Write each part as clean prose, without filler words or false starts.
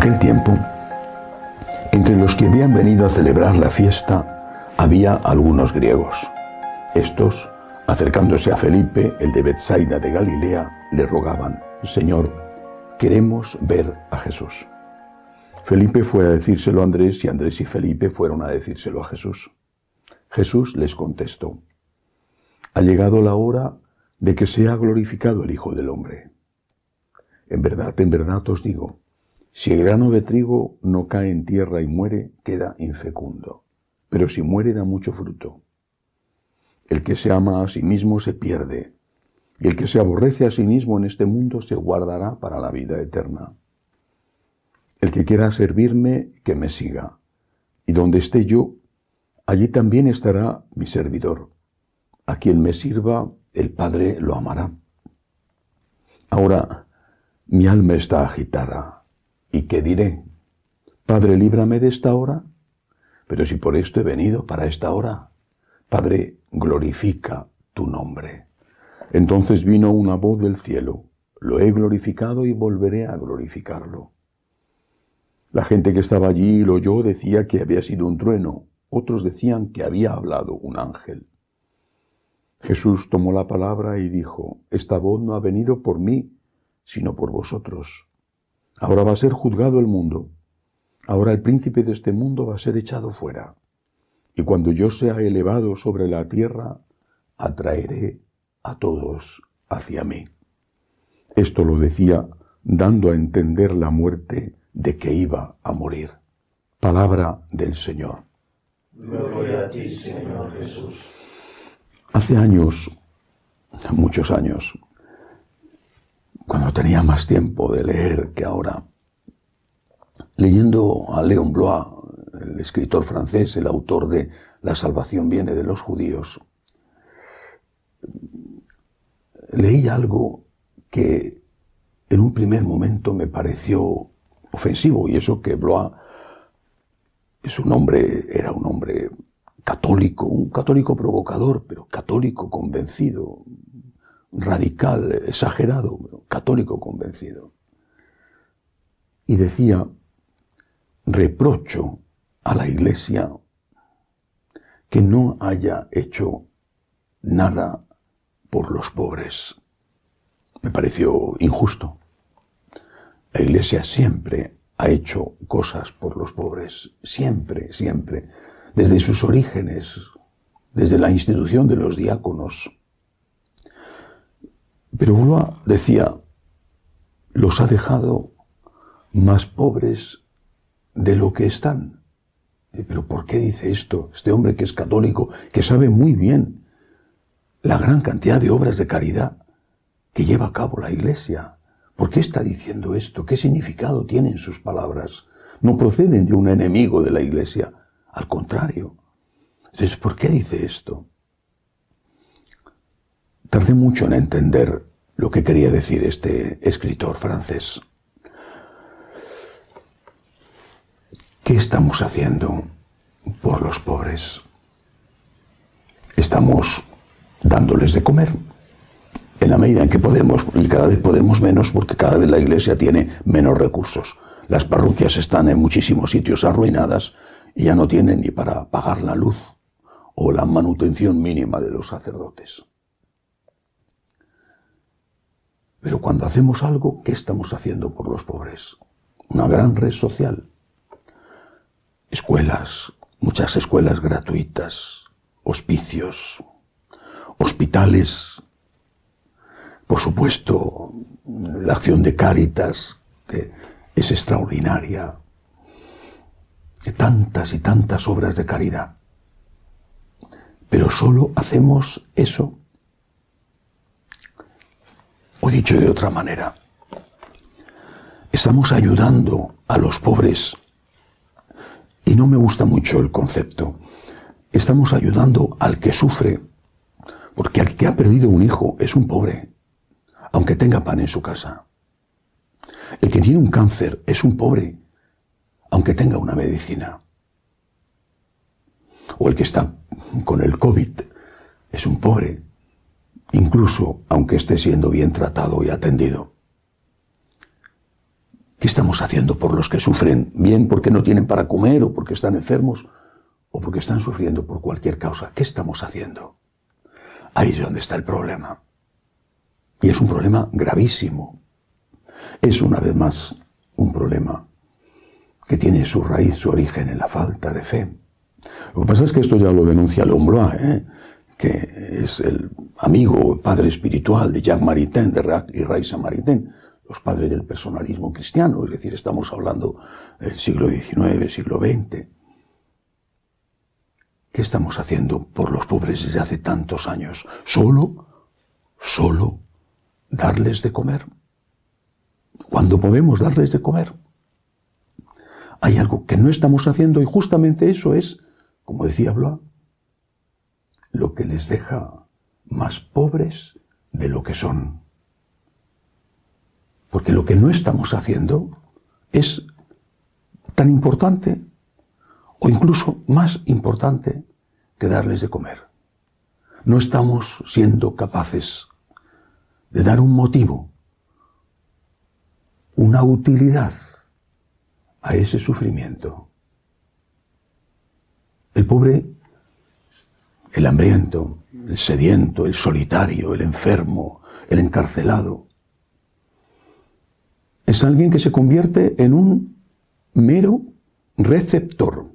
aquel tiempo, entre los que habían venido a celebrar la fiesta, había algunos griegos. Estos, acercándose a Felipe, el de Betsaida de Galilea, le rogaban: Señor, queremos ver a Jesús. Felipe fue a decírselo a Andrés, y Andrés y Felipe fueron a decírselo a Jesús. Jesús les contestó: ha llegado la hora de que sea glorificado el Hijo del Hombre. En verdad os digo, si el grano de trigo no cae en tierra y muere, queda infecundo, pero si muere da mucho fruto. El que se ama a sí mismo se pierde, y el que se aborrece a sí mismo en este mundo se guardará para la vida eterna. El que quiera servirme, que me siga, y donde esté yo, allí también estará mi servidor. A quien me sirva, el Padre lo amará. Ahora, mi alma está agitada, ¿y qué diré? Padre, líbrame de esta hora. Pero si por esto he venido, para esta hora, Padre, glorifica tu nombre. Entonces vino una voz del cielo: lo he glorificado y volveré a glorificarlo. La gente que estaba allí lo oyó, decía que había sido un trueno, otros decían que había hablado un ángel. Jesús tomó la palabra y dijo: esta voz no ha venido por mí, sino por vosotros. Ahora va a ser juzgado el mundo. Ahora el príncipe de este mundo va a ser echado fuera. Y cuando yo sea elevado sobre la tierra, atraeré a todos hacia mí. Esto lo decía dando a entender la muerte de que iba a morir. Palabra del Señor. Gloria a ti, Señor Jesús. Hace años, muchos años, cuando tenía más tiempo de leer que ahora, leyendo a Léon Bloy, el escritor francés, el autor de La salvación viene de los judíos, leí algo que en un primer momento me pareció ofensivo, y eso que Bloy era un hombre católico, un católico provocador, pero católico convencido, radical, exagerado, pero católico convencido. Y decía: reprocho a la Iglesia que no haya hecho nada por los pobres. Me pareció injusto. La Iglesia siempre ha hecho cosas por los pobres, siempre, siempre, desde sus orígenes, desde la institución de los diáconos. Pero Bloy decía: los ha dejado más pobres de lo que están. ¿Pero por qué dice esto? Este hombre que es católico, que sabe muy bien la gran cantidad de obras de caridad que lleva a cabo la Iglesia. ¿Por qué está diciendo esto? ¿Qué significado tienen sus palabras? No proceden de un enemigo de la Iglesia, al contrario. Entonces, ¿por qué dice esto? Tardé mucho en entender lo que quería decir este escritor francés. ¿Qué estamos haciendo por los pobres? Estamos dándoles de comer, en la medida en que podemos, y cada vez podemos menos, porque cada vez la Iglesia tiene menos recursos. Las parroquias están en muchísimos sitios arruinadas y ya no tienen ni para pagar la luz o la manutención mínima de los sacerdotes. Pero cuando hacemos algo, ¿qué estamos haciendo por los pobres? Una gran red social. Escuelas, muchas escuelas gratuitas, hospicios, hospitales, por supuesto, la acción de Cáritas, que es extraordinaria, de tantas y tantas obras de caridad. Pero solo hacemos eso. O dicho de otra manera, estamos ayudando a los pobres, y no me gusta mucho el concepto, estamos ayudando al que sufre, porque el que ha perdido un hijo es un pobre, aunque tenga pan en su casa. El que tiene un cáncer es un pobre, aunque tenga una medicina. O el que está con el COVID es un pobre, incluso aunque esté siendo bien tratado y atendido. ¿Qué estamos haciendo por los que sufren? Bien porque no tienen para comer, o porque están enfermos, o porque están sufriendo por cualquier causa. ¿Qué estamos haciendo? Ahí es donde está el problema. Y es un problema gravísimo. Es, una vez más, un problema que tiene su raíz, su origen en la falta de fe. Lo que pasa es que esto ya lo denuncia Léon Blois, que es el amigo, el padre espiritual de Jacques Maritain, de Jacques y Raisa Maritain, los padres del personalismo cristiano, es decir, estamos hablando del siglo XIX, siglo XX. ¿Qué estamos haciendo por los pobres desde hace tantos años? Solo darles de comer. Cuando podemos darles de comer. Hay algo que no estamos haciendo y justamente eso es, como decía Blois, lo que les deja más pobres de lo que son. Porque lo que no estamos haciendo es tan importante o incluso más importante que darles de comer. No estamos siendo capaces de dar un motivo, una utilidad a ese sufrimiento. El pobre, el hambriento, el sediento, el solitario, el enfermo, el encarcelado, es alguien que se convierte en un mero receptor.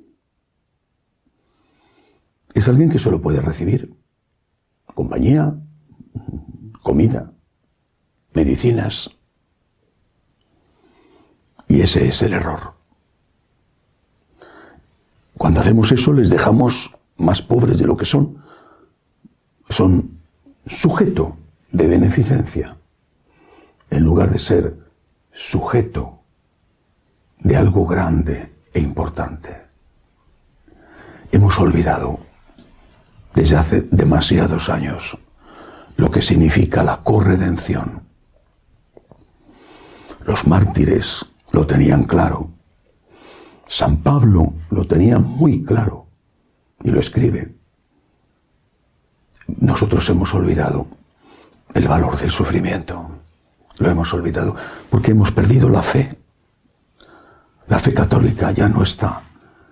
Es alguien que solo puede recibir compañía, comida, medicinas. Y ese es el error. Cuando hacemos eso les dejamos más pobres de lo que son. Son sujeto de beneficencia, en lugar de ser sujeto de algo grande e importante. Hemos olvidado desde hace demasiados años lo que significa la corredención. Los mártires lo tenían claro. San Pablo lo tenía muy claro y lo escribe. Nosotros hemos olvidado el valor del sufrimiento. Lo hemos olvidado porque hemos perdido la fe. La fe católica ya no está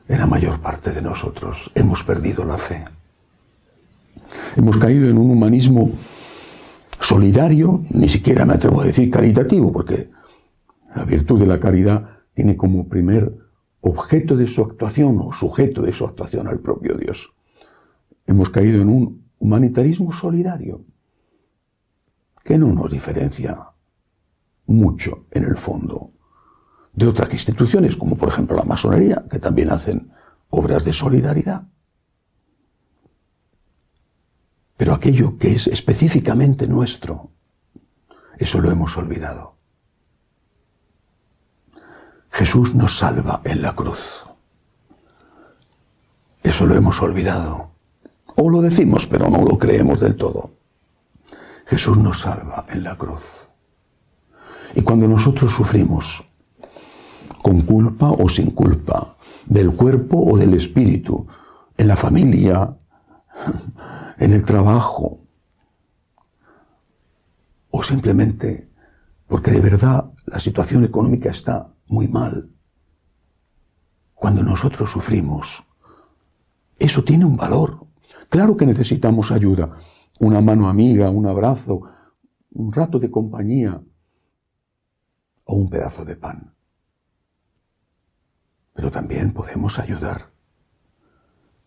en la mayor parte de nosotros. Hemos perdido la fe. Hemos caído en un humanismo solidario, ni siquiera me atrevo a decir caritativo, porque la virtud de la caridad tiene como primer objeto de su actuación o sujeto de su actuación al propio Dios. Hemos caído en un humanitarismo solidario que no nos diferencia mucho en el fondo de otras instituciones, como por ejemplo la masonería, que también hacen obras de solidaridad. Pero aquello que es específicamente nuestro, eso lo hemos olvidado. Jesús nos salva en la cruz. Eso lo hemos olvidado. O lo decimos, pero no lo creemos del todo. Jesús nos salva en la cruz. Y cuando nosotros sufrimos, con culpa o sin culpa, del cuerpo o del espíritu, en la familia, en el trabajo, o simplemente porque de verdad la situación económica está muy mal, cuando nosotros sufrimos, eso tiene un valor. Claro que necesitamos ayuda, una mano amiga, un abrazo, un rato de compañía o un pedazo de pan. Pero también podemos ayudar.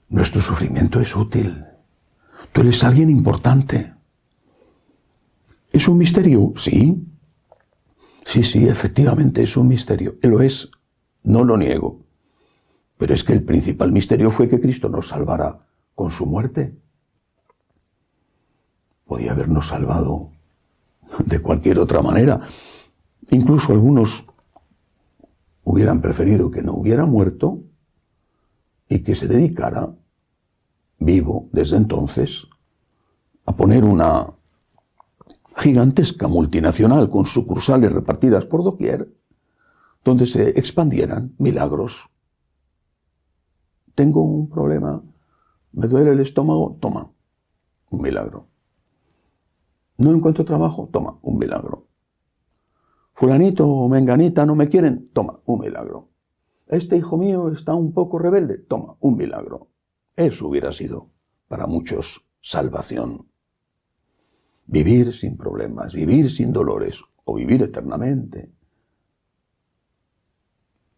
Nuestro sufrimiento es útil. Tú eres alguien importante. ¿Es un misterio? Sí. Sí, efectivamente es un misterio. Lo es, no lo niego. Pero es que el principal misterio fue que Cristo nos salvara con su muerte. Podía habernos salvado de cualquier otra manera. Incluso algunos hubieran preferido que no hubiera muerto y que se dedicara, vivo desde entonces, a poner una gigantesca multinacional con sucursales repartidas por doquier, donde se expandieran milagros. Tengo un problema, me duele el estómago, toma, un milagro. No encuentro trabajo, toma, un milagro. Fulanito o menganita no me quieren, toma, un milagro. Este hijo mío está un poco rebelde, toma, un milagro. Eso hubiera sido para muchos salvación. Vivir sin problemas, vivir sin dolores o vivir eternamente.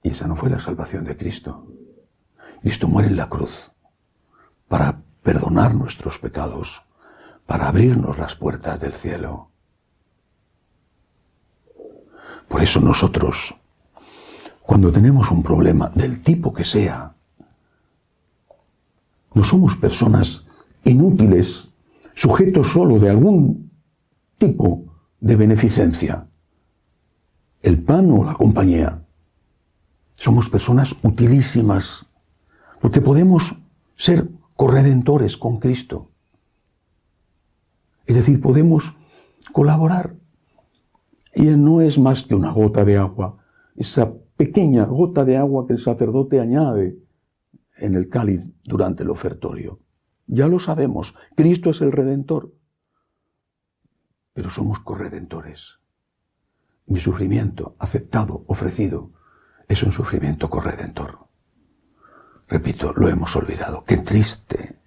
Y esa no fue la salvación de Cristo. Cristo muere en la cruz para perdonar nuestros pecados, para abrirnos las puertas del cielo. Por eso nosotros, cuando tenemos un problema del tipo que sea, no somos personas inútiles, sujetos solo de algún tipo de beneficencia, el pan o la compañía. Somos personas utilísimas, porque podemos ser corredentores con Cristo. Es decir, podemos colaborar. Y Él no es más que una gota de agua, esa pequeña gota de agua que el sacerdote añade en el cáliz durante el ofertorio. Ya lo sabemos, Cristo es el Redentor, pero somos corredentores. Mi sufrimiento aceptado, ofrecido, es un sufrimiento corredentor. Repito, lo hemos olvidado. ¡Qué triste!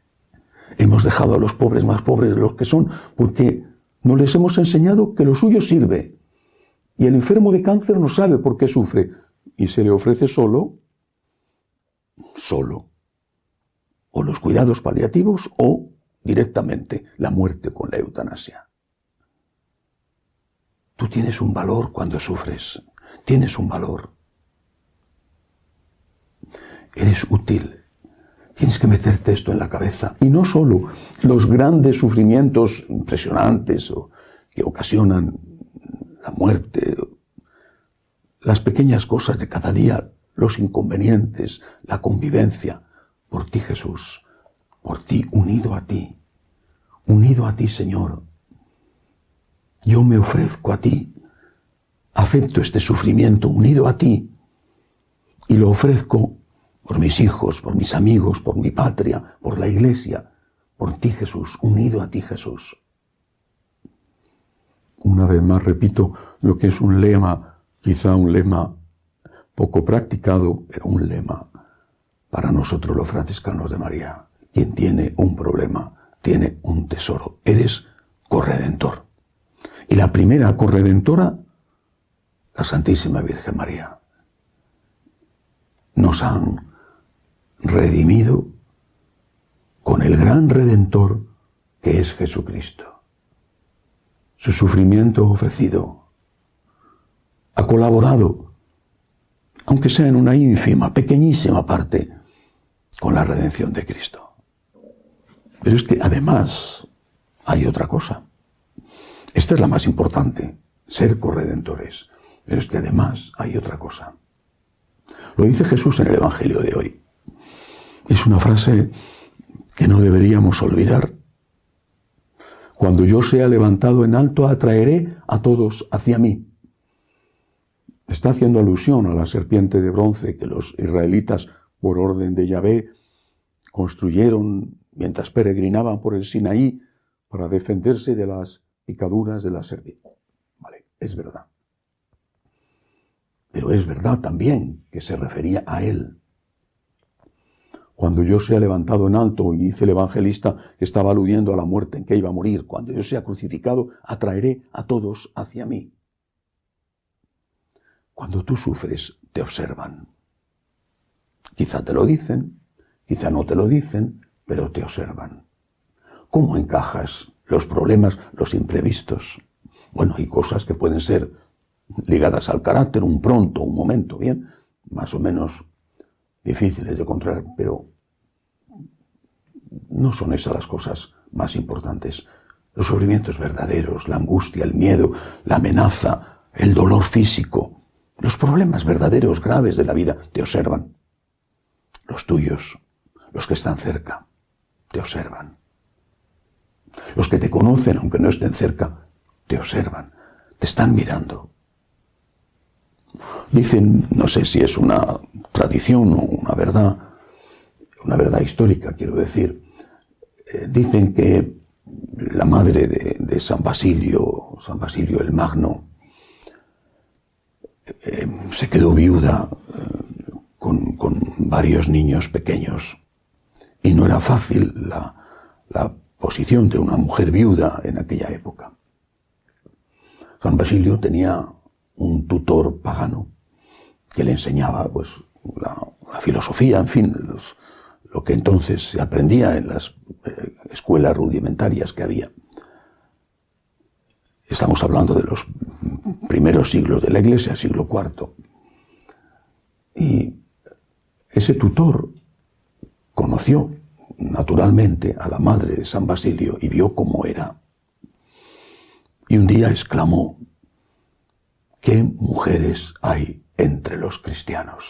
Hemos dejado a los pobres más pobres de los que son, porque no les hemos enseñado que lo suyo sirve. Y el enfermo de cáncer no sabe por qué sufre, y se le ofrece solo, o los cuidados paliativos, o directamente la muerte con la eutanasia. Tú tienes un valor cuando sufres, tienes un valor. Eres útil. Tienes que meterte esto en la cabeza. Y no solo los grandes sufrimientos impresionantes o que ocasionan la muerte, las pequeñas cosas de cada día, los inconvenientes, la convivencia. Por ti, Jesús, por ti, unido a ti, Señor. Yo me ofrezco a ti, acepto este sufrimiento unido a ti y lo ofrezco por mis hijos, por mis amigos, por mi patria, por la Iglesia, por ti, Jesús, unido a ti, Jesús. Una vez más repito lo que es un lema, quizá un lema poco practicado, pero un lema para nosotros los franciscanos de María. Quien tiene un problema, tiene un tesoro. Eres corredentor. Y la primera corredentora, la Santísima Virgen María. Nos han redimido con el gran Redentor que es Jesucristo. Su sufrimiento ofrecido ha colaborado, aunque sea en una ínfima, pequeñísima parte, con la redención de Cristo. Pero es que además hay otra cosa. Esta es la más importante, ser corredentores. Pero es que además hay otra cosa. Lo dice Jesús en el Evangelio de hoy. Es una frase que no deberíamos olvidar. Cuando yo sea levantado en alto, atraeré a todos hacia mí. Está haciendo alusión a la serpiente de bronce que los israelitas, por orden de Yahvé, construyeron mientras peregrinaban por el Sinaí para defenderse de las picaduras de la serpiente. Vale, es verdad. Pero es verdad también que se refería a él. Cuando yo sea levantado en alto, y dice el evangelista que estaba aludiendo a la muerte en que iba a morir, cuando yo sea crucificado, atraeré a todos hacia mí. Cuando tú sufres, te observan. Quizá te lo dicen, quizá no te lo dicen, pero te observan. ¿Cómo encajas los problemas, los imprevistos? Bueno, hay cosas que pueden ser ligadas al carácter, un pronto, un momento, bien, más o menos difíciles de controlar, pero no son esas las cosas más importantes. Los sufrimientos verdaderos, la angustia, el miedo, la amenaza, el dolor físico, los problemas verdaderos, graves de la vida, te observan. Los tuyos, los que están cerca, te observan. Los que te conocen, aunque no estén cerca, te observan, te están mirando. Dicen, no sé si es una tradición o una verdad histórica, quiero decir, dicen que la madre de San Basilio el Magno, se quedó viuda con varios niños pequeños. Y no era fácil la posición de una mujer viuda en aquella época. San Basilio tenía un tutor pagano que le enseñaba pues, la filosofía, en fin, lo que entonces se aprendía en las escuelas rudimentarias que había. Estamos hablando de los primeros siglos de la Iglesia, siglo IV. Y ese tutor conoció naturalmente a la madre de San Basilio y vio cómo era. Y un día exclamó: ¿qué mujeres hay entre los cristianos?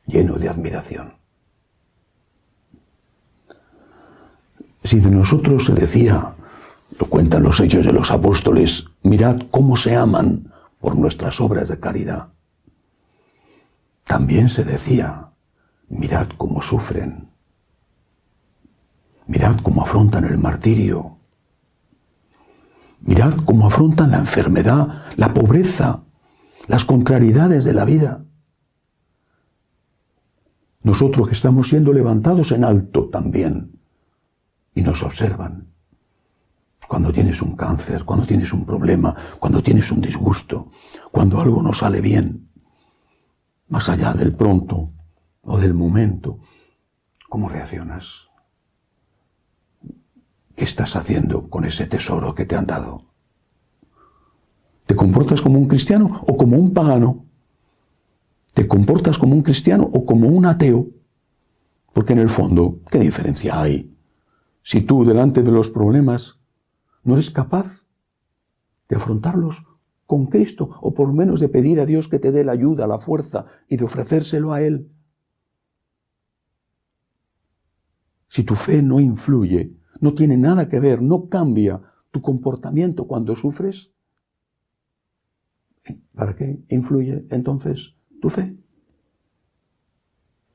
Lleno de admiración. Si de nosotros se decía, lo cuentan los Hechos de los Apóstoles, mirad cómo se aman por nuestras obras de caridad. También se decía, mirad cómo sufren, mirad cómo afrontan el martirio, mirad cómo afrontan la enfermedad, la pobreza, las contrariedades de la vida. Nosotros que estamos siendo levantados en alto también, y nos observan. Cuando tienes un cáncer, cuando tienes un problema, cuando tienes un disgusto, cuando algo no sale bien, más allá del pronto o del momento, ¿cómo reaccionas? ¿Qué estás haciendo con ese tesoro que te han dado? ¿Te comportas como un cristiano o como un pagano? ¿Te comportas como un cristiano o como un ateo? Porque en el fondo, ¿qué diferencia hay? Si tú, delante de los problemas, no eres capaz de afrontarlos con Cristo, o por lo menos de pedir a Dios que te dé la ayuda, la fuerza, y de ofrecérselo a Él. Si tu fe no influye, no tiene nada que ver, no cambia tu comportamiento cuando sufres, ¿para qué influye entonces tu fe?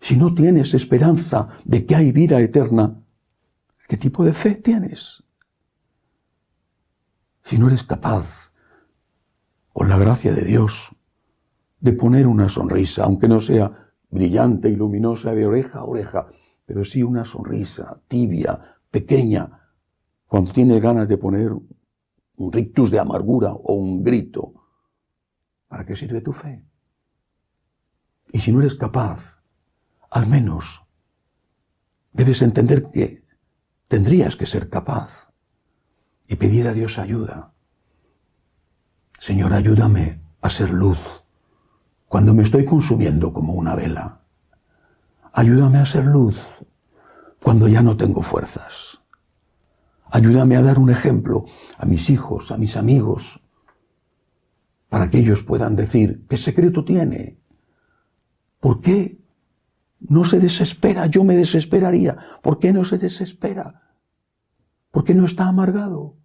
Si no tienes esperanza de que hay vida eterna, ¿qué tipo de fe tienes? Si no eres capaz, con la gracia de Dios, de poner una sonrisa, aunque no sea brillante y luminosa de oreja a oreja, pero sí una sonrisa tibia, pequeña, cuando tienes ganas de poner un rictus de amargura o un grito, ¿para qué sirve tu fe? Y si no eres capaz, al menos debes entender que tendrías que ser capaz y pedir a Dios ayuda. Señor, ayúdame a ser luz cuando me estoy consumiendo como una vela. Ayúdame a ser luz cuando ya no tengo fuerzas. Ayúdame a dar un ejemplo a mis hijos, a mis amigos, para que ellos puedan decir, ¿qué secreto tiene? ¿Por qué no se desespera? Yo me desesperaría. ¿Por qué no se desespera? ¿Por qué no está amargado?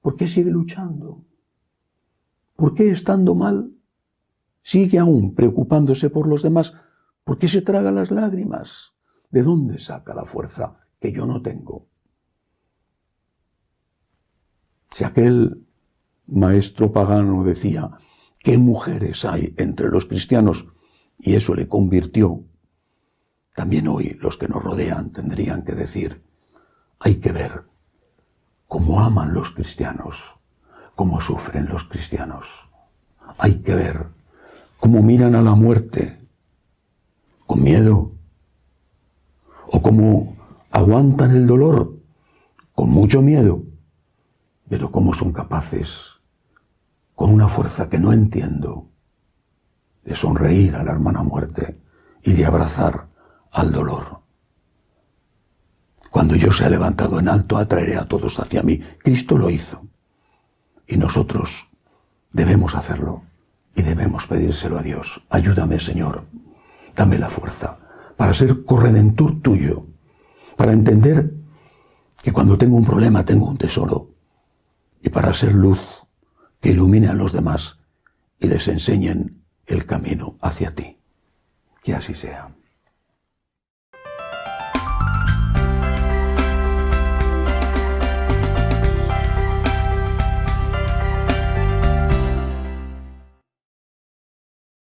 ¿Por qué sigue luchando? ¿Por qué, estando mal, sigue aún preocupándose por los demás? ¿Por qué se traga las lágrimas? ¿De dónde saca la fuerza que yo no tengo? Si aquel maestro pagano decía, ¿qué mujeres hay entre los cristianos? Y eso le convirtió, también hoy los que nos rodean tendrían que decir, hay que ver cómo aman los cristianos, cómo sufren los cristianos. Hay que ver cómo miran a la muerte con miedo, o cómo aguantan el dolor con mucho miedo, pero cómo son capaces, con una fuerza que no entiendo, de sonreír a la hermana muerte y de abrazar al dolor. Cuando yo sea levantado en alto, atraeré a todos hacia mí. Cristo lo hizo. Y nosotros debemos hacerlo y debemos pedírselo a Dios. Ayúdame, Señor. Dame la fuerza para ser corredentor tuyo, para entender que cuando tengo un problema tengo un tesoro, y para ser luz que ilumine a los demás y les enseñen el camino hacia ti. Que así sea.